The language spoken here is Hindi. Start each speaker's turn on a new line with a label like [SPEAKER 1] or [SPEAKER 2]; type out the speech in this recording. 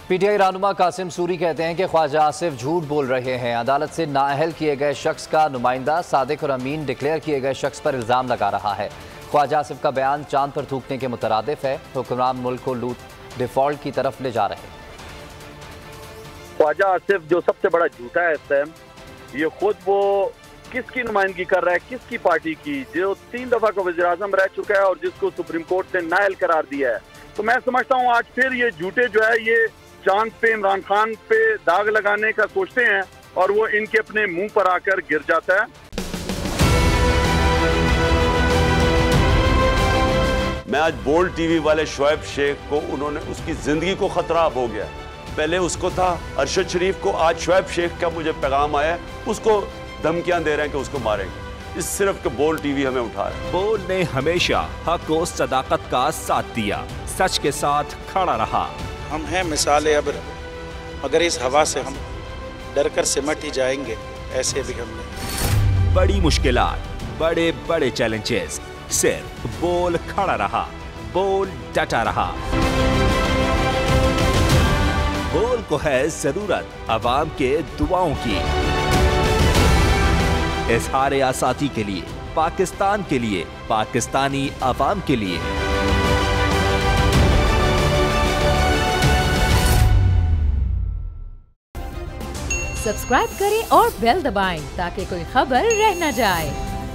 [SPEAKER 1] पीटीआई रहनुमा कासिम सूरी कहते हैं कि ख्वाजा आसिफ झूठ बोल रहे हैं। अदालत से नाअहल किए गए शख्स का नुमाइंदा सादिक और अमीन डिक्लेयर किए गए शख्स पर इल्ज़ाम लगा रहा है। ख्वाजा आसिफ का बयान चांद पर थूकने के मुतरादिफ है। हुक्मरान मुल्क को लूट डिफॉल्ट की तरफ ले जा रहे हैं।
[SPEAKER 2] ख्वाजा आसिफ जो सबसे बड़ा झूठा है इस टाइम, ये खुद वो किसकी नुमाइंदगी कर रहा है, किसकी पार्टी की, जो 3 दफा का वज़ीर आज़म रह चुका है और जिसको सुप्रीम कोर्ट ने नाअहल करार दिया है। तो मैं समझता हूँ आज फिर ये झूठे जो है ये चांद पे इमरान खान पे दाग लगाने का सोचते हैं और वो इनके अपने मुंह पर आकर गिर जाता है।
[SPEAKER 3] मैं आज बोल्ड टीवी वाले शोएब शेख को, उन्होंने उसकी जिंदगी को खतरा हो गया। पहले उसको था अरशद शरीफ को, आज शोएब शेख का मुझे पैगाम आया, उसको धमकियां दे रहे हैं कि उसको मारेंगे। इस सिर्फ के बोल्ड टीवी हमें उठा रहा है।
[SPEAKER 4] बोल्ड ने हमेशा हक और सदाकत का साथ दिया, सच के साथ खड़ा रहा।
[SPEAKER 5] हम हैं मिसाल अब्र, मगर इस हवा से हम डर कर सिमट ही जाएंगे, ऐसे भी हम नहीं।
[SPEAKER 4] बड़ी मुश्किलात, बड़े बड़े चैलेंजेस, सिर्फ बोल खड़ा रहा, बोल डटा रहा। बोल को है जरूरत अवाम के दुआओं की। इज़हार आज़ादी के लिए, पाकिस्तान के लिए, पाकिस्तानी अवाम के लिए।
[SPEAKER 6] सब्सक्राइब करें और बेल दबाएं ताकि कोई खबर रह न जाए।